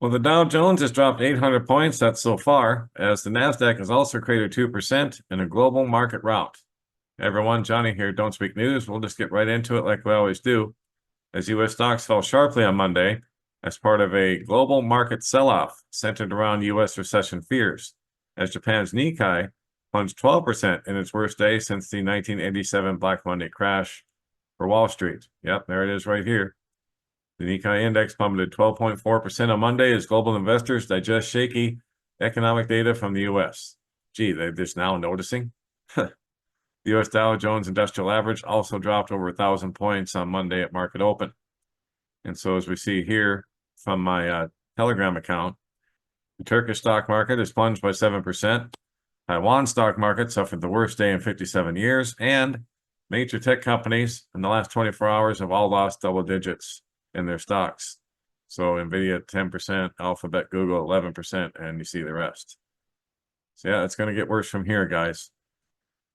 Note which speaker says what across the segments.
Speaker 1: Well, the Dow Jones has dropped 800 points, that's so far, as the NASDAQ has also created 2% in a global market rout. Everyone, Johnny here, Don't Speak News. We'll just get right into it like we always do. As U.S. stocks fell sharply on Monday as part of a global market sell-off centered around U.S. recession fears, as Japan's Nikkei plunged 12% in its worst day since the 1987 Black Monday crash for Wall Street. Yep, there it is right here. The Nikkei index plummeted 12.4% on Monday as global investors digest shaky economic data from the U.S. Gee, they're just now noticing? The U.S. Dow Jones Industrial Average also dropped over 1,000 points on Monday at market open. And so as we see here from my Telegram account, the Turkish stock market has plunged by 7%. Taiwan stock market suffered the worst day in 57 years, and major tech companies in the last 24 hours have all lost double digits in their stocks. So Nvidia 10%, Alphabet, Google 11%, and you see the rest. So yeah, it's going to get worse from here, guys.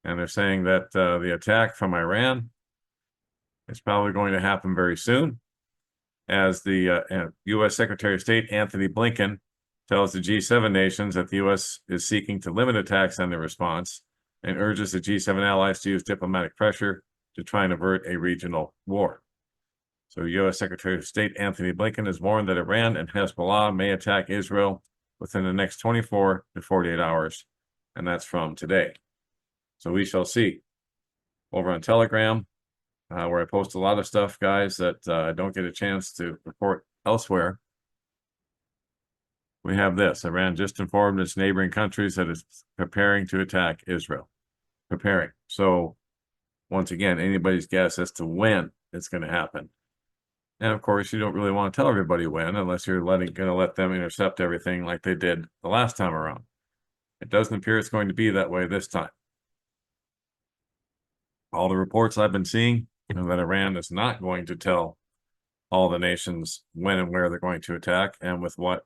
Speaker 1: And they're saying that the attack from Iran is probably going to happen very soon, as the U.S. Secretary of State Anthony Blinken tells the G7 nations that the U.S. is seeking to limit attacks on their response and urges the G7 allies to use diplomatic pressure to try and avert a regional war. So U.S. Secretary of State Anthony Blinken has warned that Iran and Hezbollah may attack Israel within the next 24 to 48 hours, and that's from today. So we shall see. Over on Telegram, where I post a lot of stuff, guys, that I don't get a chance to report elsewhere, we have this. Iran just informed its neighboring countries that it's preparing to attack Israel. Preparing. So once again, anybody's guess as to when it's going to happen. And of course, you don't really want to tell everybody when, unless you're going to let them intercept everything like they did the last time around. It doesn't appear it's going to be that way this time. All the reports I've been seeing are that Iran is not going to tell all the nations when and where they're going to attack and with what,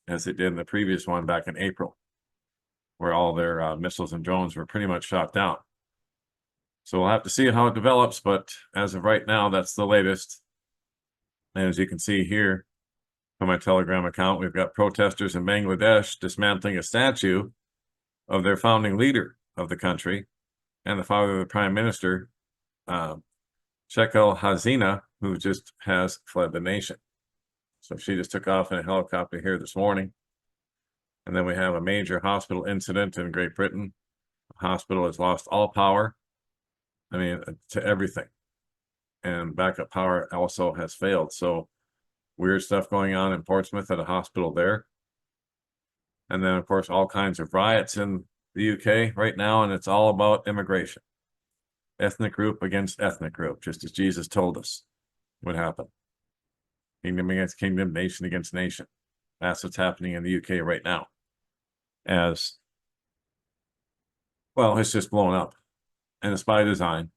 Speaker 1: as it did in the previous one back in April, where all their missiles and drones were pretty much shot down. So we'll have to see how it develops, but as of right now, that's the latest. And as you can see here from my Telegram account, we've got protesters in Bangladesh dismantling a statue of their founding leader of the country and the father of the prime minister, Sheikh Hasina, who just has fled the nation. So she just took off in a helicopter here this morning. And then we have a major hospital incident in Great Britain. The hospital has lost all power, to everything. And backup power also has failed. So weird stuff going on in Portsmouth at a hospital there. And then, of course, all kinds of riots in the UK right now, and it's all about immigration. Ethnic group against ethnic group, just as Jesus told us would happen. Kingdom against kingdom, nation against nation. That's what's happening in the UK right now. As, well, it's just blown up. And it's by design.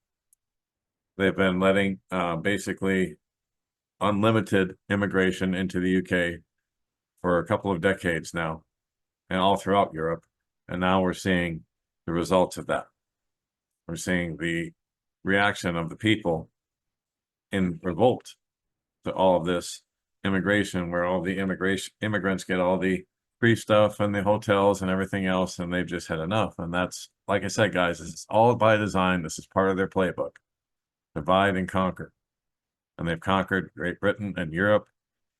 Speaker 1: They've been letting basically unlimited immigration into the UK for a couple of decades now, and all throughout Europe. And now we're seeing the results of that. We're seeing the reaction of the people in revolt to all of this immigration, where all the immigrants get all the free stuff and the hotels and everything else, and they've just had enough. And that's, like I said, guys, this is all by design. This is part of their playbook. Divide and conquer. And they've conquered Great Britain and Europe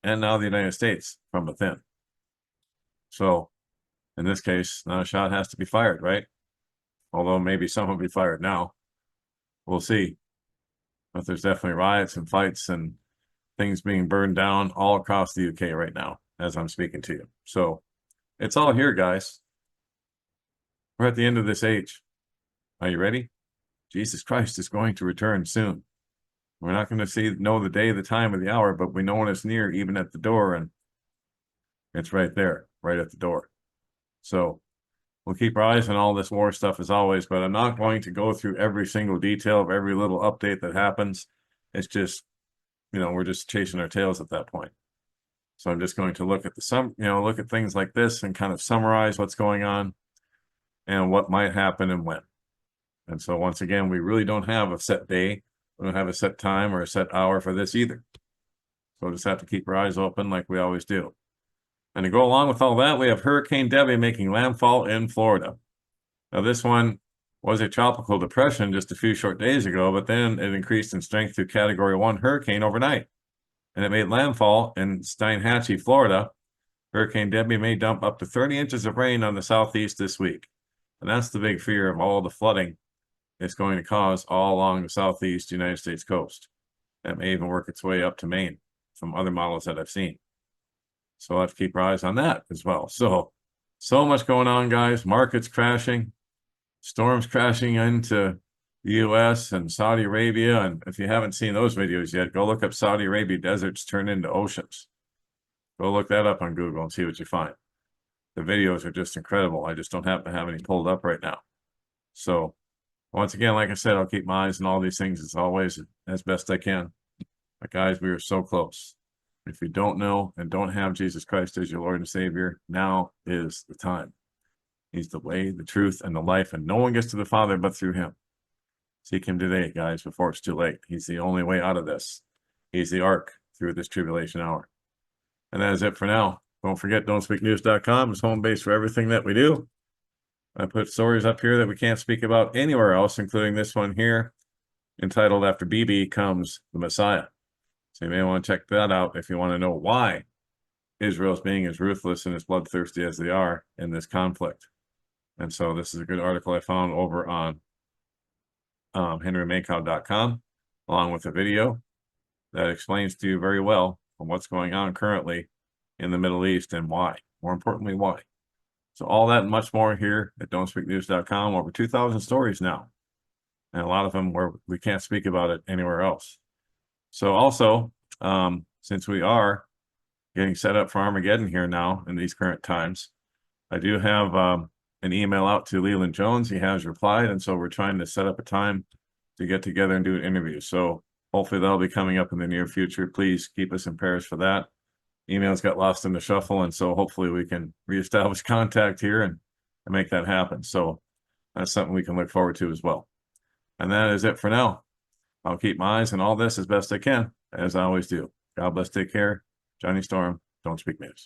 Speaker 1: and now the United States from within. So in this case, now a shot has to be fired, right? Although maybe some will be fired now. We'll see. But there's definitely riots and fights and things being burned down all across the UK right now as I'm speaking to you. So it's all here, guys. We're at the end of this age. Are you ready? Jesus Christ is going to return soon. We're not going to know the day, the time, or the hour, but we know when it's near, even at the door, and it's right there, right at the door. So we'll keep our eyes on all this war stuff as always, but I'm not going to go through every single detail of every little update that happens. It's just, we're just chasing our tails at that point. So I'm just going to look at look at things like this and kind of summarize what's going on and what might happen and when. And so once again, we really don't have a set day. We don't have a set time or a set hour for this either. So we'll just have to keep our eyes open like we always do. And to go along with all that, we have Hurricane Debby making landfall in Florida. Now, this one was a tropical depression just a few short days ago, but then it increased in strength to Category 1 hurricane overnight. And it made landfall in Steinhatchee, Florida. Hurricane Debby may dump up to 30 inches of rain on the southeast this week. And that's the big fear of all the flooding it's going to cause all along the southeast United States coast. That may even work its way up to Maine from other models that I've seen. So we'll have to keep our eyes on that as well. So much going on, guys. Markets crashing, storms crashing into the US and Saudi Arabia. And if you haven't seen those videos yet, go look up Saudi Arabia deserts turn into oceans. Go look that up on Google and see what you find. The videos are just incredible. I just don't happen to have any pulled up right now. So once again, like I said, I'll keep my eyes on all these things as always, as best I can. But guys, we are so close. If you don't know and don't have Jesus Christ as your Lord and Savior, now is the time. He's the way, the truth, and the life, and no one gets to the Father but through him. Seek him today, guys, before it's too late. He's the only way out of this. He's the ark through this tribulation hour. And that is it for now. Don't forget, don'tspeaknews.com is home base for everything that we do. I put stories up here that we can't speak about anywhere else, including this one here, entitled After BB Comes the Messiah. So you may want to check that out if you want to know why Israel's being as ruthless and as bloodthirsty as they are in this conflict. And so this is a good article I found over on henrymakow.com, along with a video that explains to you very well what's going on currently in the Middle East and why. More importantly, why. So all that and much more here at don'tspeaknews.com. Over 2,000 stories now. And a lot of them where we can't speak about it anywhere else. So also, since we are getting set up for Armageddon here now in these current times, I do have an email out to Leland Jones. He has replied, and so we're trying to set up a time to get together and do an interview. So hopefully that'll be coming up in the near future. Please keep us in prayers for that. Emails got lost in the shuffle, and so hopefully we can reestablish contact here and make that happen. So that's something we can look forward to as well. And that is it for now. I'll keep my eyes on all this as best I can, as I always do. God bless, take care. Johnny Storm, Don't Speak News.